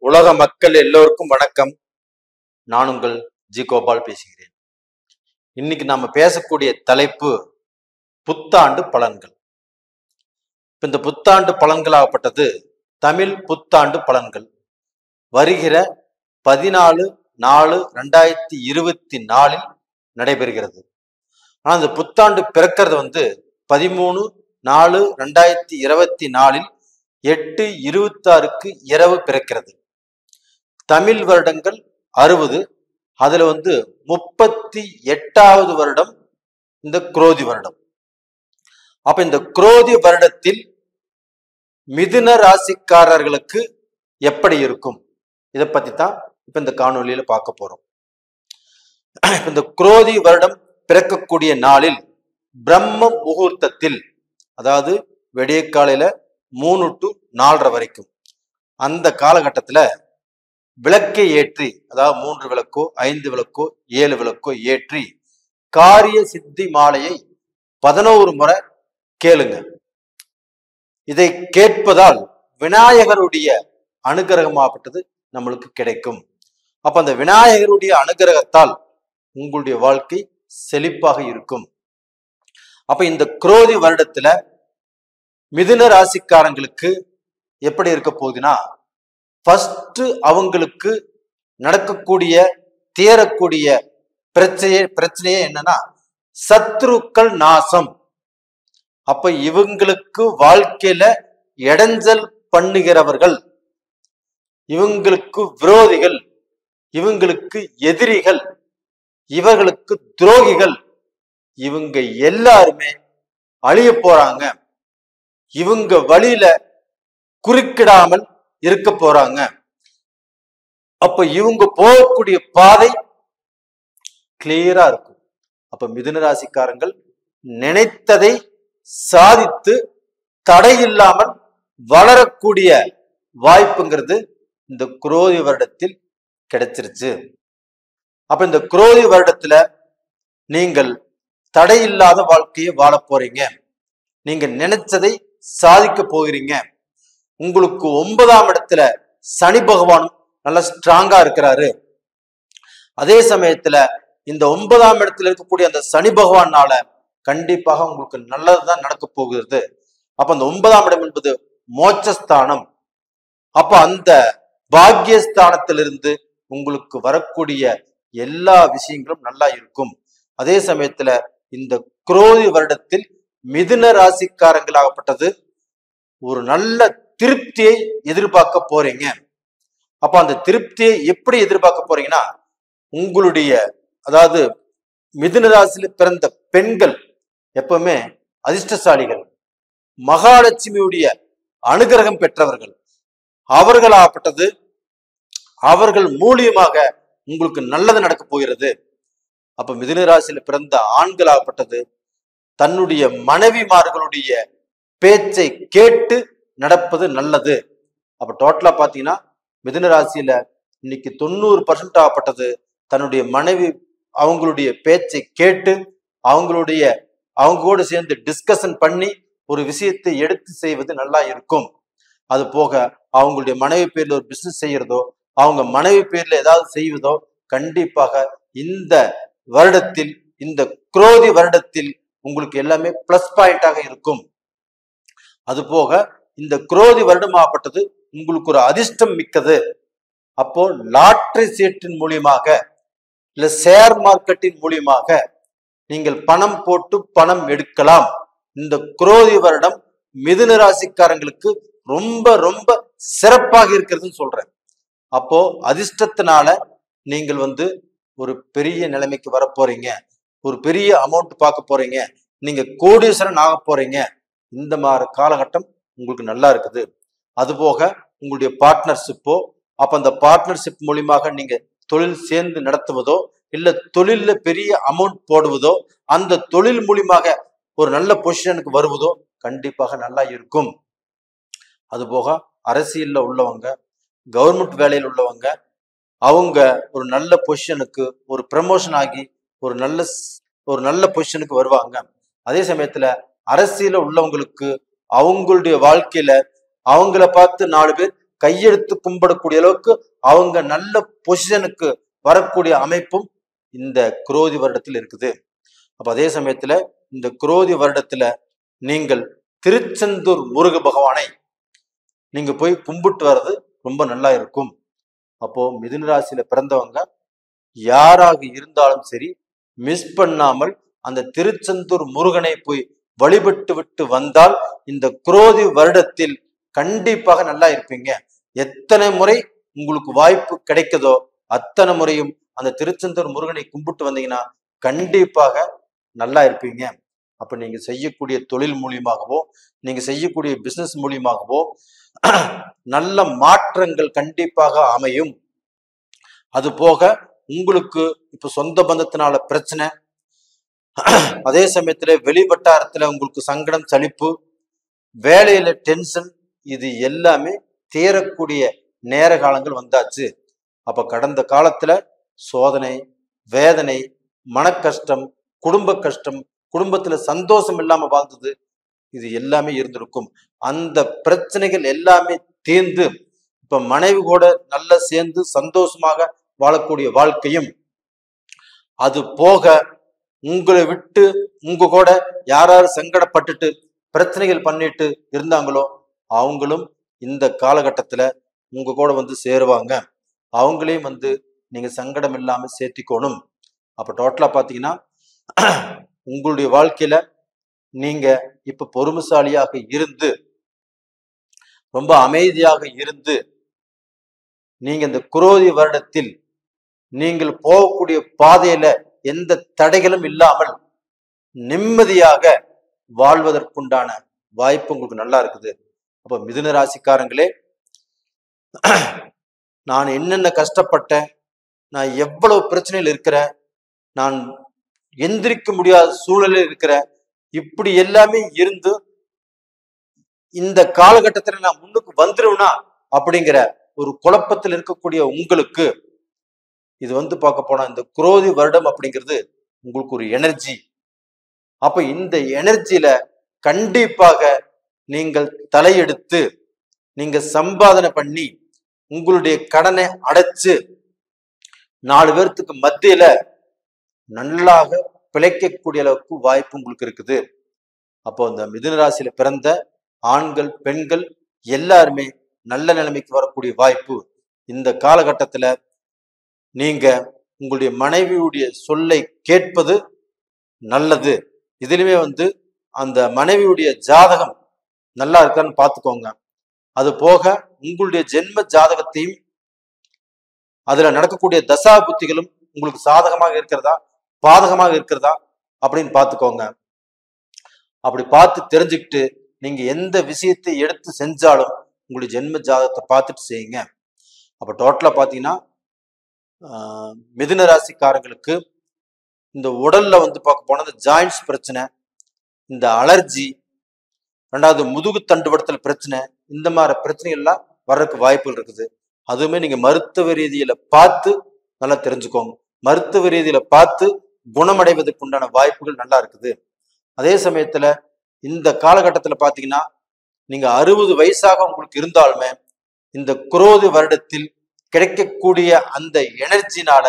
உலக மக்கள் எல்லோருக்கும் வணக்கம். நான் உங்கள் ஜி கோபால் பேசுகிறேன். இன்னைக்கு நாம பேசக்கூடிய தலைப்பு புத்தாண்டு பலன்கள். இந்த புத்தாண்டு பலன்களாகப்பட்டது தமிழ் புத்தாண்டு பலன்கள் வருகிற 14/4/2024 நடைபெறுகிறது. ஆனா இந்த புத்தாண்டு பிறக்கிறது 13/4/2024 8:26 இரவு பிறக்கிறது. தமிழ் வருடங்கள் 60, அதுல 38வது வருடம் இந்த குரோதி வருடம். அப்ப இந்த குரோதி வருடத்தில் மிதுன ராசிக்காரர்களுக்கு எப்படி இருக்கும், இதை பத்தி தான் இப்ப இந்த காணொலியில பார்க்க போறோம். இந்த குரோதி வருடம் பிறக்கக்கூடிய நாளில் பிரம்ம முகூர்த்தத்தில், அதாவது விடிய காலையில 3 to 4:30 வரைக்கும் அந்த காலகட்டத்துல விளக்கை ஏற்றி, அதாவது 3 விளக்கோ 5 விளக்கோ 7 விளக்கோ ஏற்றி காரிய சித்தி மாலையை 11 முறை கேளுங்க. இதை கேட்பதால் விநாயகருடைய அனுகிரகமாகப்பட்டது நம்மளுக்கு கிடைக்கும். அப்ப அந்த விநாயகருடைய அனுகிரகத்தால் உங்களுடைய வாழ்க்கை செழிப்பாக இருக்கும். அப்ப இந்த குரோதி வருடத்துல மிதுன ராசிக்காரங்களுக்கு எப்படி இருக்க போகுதுன்னா, ஃபர்ஸ்ட் அவங்களுக்கு நடக்கக்கூடிய தேரக்கூடிய பிரச்சனையே என்னன்னா சத்ருக்கள் நாசம். அப்ப இவங்களுக்கு வாழ்க்கையில இடைஞ்சல் பண்ணுகிறவர்கள், இவங்களுக்கு விரோதிகள், இவங்களுக்கு எதிரிகள், இவர்களுக்கு துரோகிகள், இவங்க எல்லாருமே அழிய போறாங்க. இவங்க வழியில குறுக்கிடாமல் இருக்க போறாங்க. அப்ப இவங்க போகக்கூடிய பாதை கிளியரா இருக்கும். அப்ப மிதுன ராசிக்காரங்கள் நினைத்ததை சாதித்து தடையில்லாமல் வளரக்கூடிய வாய்ப்புங்கிறது இந்த குரோதி வருடத்தில் கிடைச்சிருச்சு. அப்ப இந்த குரோதி வருடத்துல நீங்கள் தடையில்லாத வாழ்க்கையை வாழ போறீங்க. நீங்க நினைச்சதை சாதிக்க போகிறீங்க. உங்களுக்கு 9ஆம் இடத்துல சனி பகவான் நல்லா ஸ்ட்ராங்கா இருக்கிறாரு. அதே சமயத்துல இந்த 9ஆம் இடத்துல இருக்கக்கூடிய அந்த சனி பகவானால கண்டிப்பாக உங்களுக்கு நல்லதுதான் நடக்க போகிறது. அப்ப அந்த 9ஆம் இடம் என்பது மோட்சஸ்தானம். அப்ப அந்த பாக்கியஸ்தானத்திலிருந்து உங்களுக்கு வரக்கூடிய எல்லா விஷயங்களும் நல்லா இருக்கும். அதே சமயத்துல இந்த குரோதி வருடத்தில் மிதுன ராசிக்காரங்களாகப்பட்டது ஒரு நல்ல திருப்தியை எதிர்பார்க்க போறீங்க. அப்ப அந்த திருப்தியை எப்படி எதிர்பார்க்க போறீங்கன்னா, உங்களுடைய, அதாவது மிதுன ராசியில பிறந்த பெண்கள் எப்பவுமே அதிர்ஷ்டசாலிகள், மகாலட்சுமியுடைய அனுகிரகம் பெற்றவர்கள். அவர்களாகப்பட்டது அவர்கள் மூலியமாக உங்களுக்கு நல்லது நடக்க போகிறது. அப்ப மிதுன ராசியில பிறந்த ஆண்களாகப்பட்டது தன்னுடைய மனைவிமார்களுடைய பேச்சை கேட்டு நடப்பது நல்லது. அப்ப டோட்டலா பாத்தீங்கன்னா மிதுன ராசியில இன்னைக்கு 90% ஆகப்பட்டது தன்னுடைய மனைவி அவங்களுடைய பேச்சை கேட்டு அவங்களோடு சேர்ந்து டிஸ்கஷன் பண்ணி ஒரு விஷயத்தை எடுத்து செய்வது நல்லா இருக்கும். அது போக அவங்களுடைய மனைவி பேர்ல ஒரு பிசினஸ் செய்யறதோ, அவங்க மனைவி பேர்ல ஏதாவது செய்வதோ கண்டிப்பாக இந்த வருடத்தில், இந்த குரோதி வருடத்தில் உங்களுக்கு எல்லாமே பிளஸ் பாயிண்டாக இருக்கும். அது போக இந்த குரோதி வருடமாகப்பட்டது உங்களுக்கு ஒரு அதிர்ஷ்டம் மிக்கது. அப்போ லாட்டரி சீட்டின் மூலியமாக இல்ல ஷேர் மார்க்கெட்டின் மூலியமாக நீங்கள் பணம் போட்டு பணம் எடுக்கலாம். இந்த குரோதி வருடம் மிதுன ராசிக்காரங்களுக்கு ரொம்ப ரொம்ப சிறப்பாக இருக்கிறதுன்னு சொல்றேன். அப்போ அதிர்ஷ்டத்தினால நீங்கள் ஒரு பெரிய நிலைமைக்கு வர போறீங்க. ஒரு பெரிய அமௌண்ட் பார்க்க போறீங்க. நீங்க கோடீஸ்வரன் ஆக போறீங்க. இந்த மாதிரி காலகட்டம் உங்களுக்கு நல்லா இருக்குது. அதுபோக உங்களுடைய பார்ட்னர்ஷிப்போ, அப்ப அந்த பார்ட்னர்ஷிப் மூலியமாக நீங்க தொழில் சேர்ந்து நடத்துவதோ, இல்ல தொழில்ல பெரிய அமௌண்ட் போடுவதோ, அந்த தொழில் மூலியமாக ஒரு நல்ல பொசிஷனுக்கு வருவதோ கண்டிப்பாக நல்லா இருக்கும். அதுபோக அரசியல்ல உள்ளவங்க, கவர்மெண்ட் வேலையில் உள்ளவங்க, அவங்க ஒரு நல்ல பொசிஷனுக்கு, ஒரு ப்ரமோஷன் ஆகி ஒரு நல்ல பொசிஷனுக்கு வருவாங்க. அதே சமயத்துல அரசியல உள்ளவங்களுக்கு அவங்களுடைய வாழ்க்கையில அவங்கள பார்த்து 4 பேர் கையெடுத்து கும்பிடக்கூடிய அளவுக்கு அவங்க நல்ல பொசிஷனுக்கு வரக்கூடிய அமைப்பும் இந்த குரோதி வருடத்தில் இருக்குது. அப்ப அதே சமயத்துல இந்த குரோதி வருடத்துல நீங்கள் திருச்செந்தூர் முருக பகவானை நீங்க போய் கும்பிட்டு வர்றது ரொம்ப நல்லா இருக்கும். அப்போ மிதுன ராசியில பிறந்தவங்க யாராக இருந்தாலும் சரி, மிஸ் பண்ணாமல் அந்த திருச்செந்தூர் முருகனை போய் வழிபட்டு விட்டு வந்தால் இந்த குரோதி வருடத்தில் கண்டிப்பாக நல்லா இருப்பீங்க. எத்தனை முறை உங்களுக்கு வாய்ப்பு கிடைக்குதோ அத்தனை முறையும் அந்த திருச்செந்தூர் முருகனை கும்பிட்டு வந்தீங்கன்னா கண்டிப்பாக நல்லா இருப்பீங்க. அப்ப நீங்க செய்யக்கூடிய தொழில் மூலியமாகவோ, நீங்க செய்யக்கூடிய பிசினஸ் மூலியமாகவோ நல்ல மாற்றங்கள் கண்டிப்பாக அமையும். அது போக உங்களுக்கு இப்ப சொந்த பந்தத்தினால பிரச்சனை, அதே சமயத்துல வெளி வட்டாரத்துல உங்களுக்கு சங்கடம், சலிப்பு, வேலையில டென்ஷன், இது எல்லாமே தீரக்கூடிய நேர காலங்கள் வந்தாச்சு. அப்ப கடந்த காலத்துல சோதனை, வேதனை, மன கஷ்டம், குடும்ப கஷ்டம், குடும்பத்துல சந்தோஷம் இல்லாம வாழ்ந்தது, இது எல்லாமே இருந்திருக்கும். அந்த பிரச்சனைகள் எல்லாமே தீர்ந்து இப்ப மனைவி கூட நல்லா சேர்ந்து சந்தோஷமாக வாழக்கூடிய வாழ்க்கையும், அது போக உங்களை விட்டு உங்க கூட யாராரு சங்கடப்பட்டுட்டு பிரச்சனைகள் பண்ணிட்டு இருந்தாங்களோ அவங்களும் இந்த காலகட்டத்துல உங்க கூட வந்து சேருவாங்க. அவங்களையும் வந்து நீங்க சங்கடம் இல்லாம சேர்த்திக்கணும். அப்ப டோட்டலா பாத்தீங்கன்னா உங்களுடைய வாழ்க்கையில நீங்க இப்ப பொறுமைசாலியாக இருந்து, ரொம்ப அமைதியாக இருந்து, நீங்க இந்த குரோதி வருடத்தில் நீங்கள் போகக்கூடிய பாதையில எந்த தடைகளும் இல்லாமல் நிம்மதியாக வாழ்வதற்குண்டான வாய்ப்பு உங்களுக்கு நல்லா இருக்குது. அப்ப மிதுன ராசிக்காரங்களே, நான் என்னென்ன கஷ்டப்பட்டேன், நான் எவ்வளவு பிரச்சனையில் இருக்கிறேன், நான் எந்திரிக்க முடியாத சூழலில் இருக்கிறேன், இப்படி எல்லாமே இருந்து இந்த காலகட்டத்தில் நான் முன்னுக்கு வந்துருவேனா அப்படிங்கிற ஒரு குழப்பத்தில் இருக்கக்கூடிய உங்களுக்கு இது வந்து பார்க்க போனா இந்த குரோதி வருடம் அப்படிங்கிறது உங்களுக்கு ஒரு எனர்ஜி. அப்ப இந்த எனர்ஜியில கண்டிப்பாக நீங்கள் தலையெடுத்து நீங்க சம்பாதனை பண்ணி உங்களுடைய கடனை அடைச்சு 4 பேர்த்துக்கு மத்தியில நல்லாக பிழைக்கக்கூடிய அளவுக்கு வாய்ப்பு உங்களுக்கு இருக்குது. அப்போ இந்த மிதுன ராசியில பிறந்த ஆண்கள், பெண்கள் எல்லாருமே நல்ல நிலைமைக்கு வரக்கூடிய வாய்ப்பு. இந்த காலகட்டத்துல நீங்க உங்களுடைய மனைவியுடைய சொல்லை கேட்பது நல்லது. இதுலயுமே வந்து அந்த மனைவியுடைய ஜாதகம் நல்லா இருக்கான்னு பார்த்துக்கோங்க. அது போக உங்களுடைய ஜென்ம ஜாதகத்தையும் அதுல நடக்கக்கூடிய தசா புத்திகளும் உங்களுக்கு சாதகமாக இருக்கிறதா பாதகமாக இருக்கிறதா அப்படின்னு பார்த்துக்கோங்க. அப்படி பார்த்து தெரிஞ்சுக்கிட்டு நீங்க எந்த விஷயத்தை எடுத்து செஞ்சாலும் உங்களுடைய ஜென்ம ஜாதகத்தை பார்த்துட்டு செய்யுங்க. அப்ப டோட்டலா பாத்தீங்கன்னா மிதுன ராசிக்காரங்களுக்கு இந்த உடல்ல வந்து பார்க்க போனா இந்த ஜாயின்ஸ் பிரச்சனை, இந்த அலர்ஜி, ரெண்டாவது முதுகு தண்டுவடத்துல பிரச்சனை, இந்த மாதிரி பிரச்சனைகள்லாம் வர்றதுக்கு வாய்ப்புகள் இருக்குது. அதுவுமே நீங்க மருத்துவ ரீதியில பார்த்து நல்லா தெரிஞ்சுக்கோங்க. மருத்துவ ரீதியில பார்த்து குணமடைவதற்கு உண்டான வாய்ப்புகள் நல்லா இருக்குது. அதே சமயத்துல இந்த காலகட்டத்துல பாத்தீங்கன்னா நீங்க 60 வயசாக உங்களுக்கு இருந்தாலுமே இந்த குரோதி வருடத்தில் கிடைக்கக்கூடிய அந்த எனர்ஜினால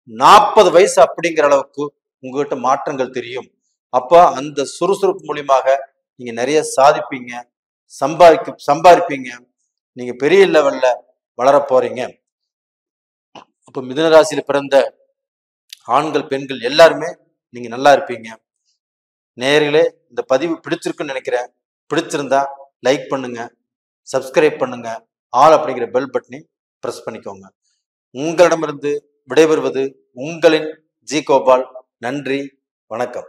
40 வயசு அப்படிங்கிற அளவுக்கு உங்ககிட்ட மாற்றங்கள் தெரியும். அப்ப அந்த சுறுசுறுப்பு மூலியமாக நீங்க நிறைய சாதிப்பீங்க, சம்பாதிப்பீங்க, நீங்க பெரிய லெவல்ல வளர போறீங்க. அப்ப மிதுன ராசியில பிறந்த ஆண்கள், பெண்கள் எல்லாருமே நீங்க நல்லா இருப்பீங்க. நேயர்களே, இந்த பதிவு பிடிச்சிருக்குன்னு நினைக்கிறேன். பிடிச்சிருந்தா லைக் பண்ணுங்க, சப்ஸ்கிரைப் பண்ணுங்க, ஆல் அப்படிங்கிற பெல் பட்டனை பிரஸ் பண்ணிக்கோங்க. உங்களிடமிருந்து விடைபெறுவது உங்களின் ஜி கோபால். நன்றி, வணக்கம்.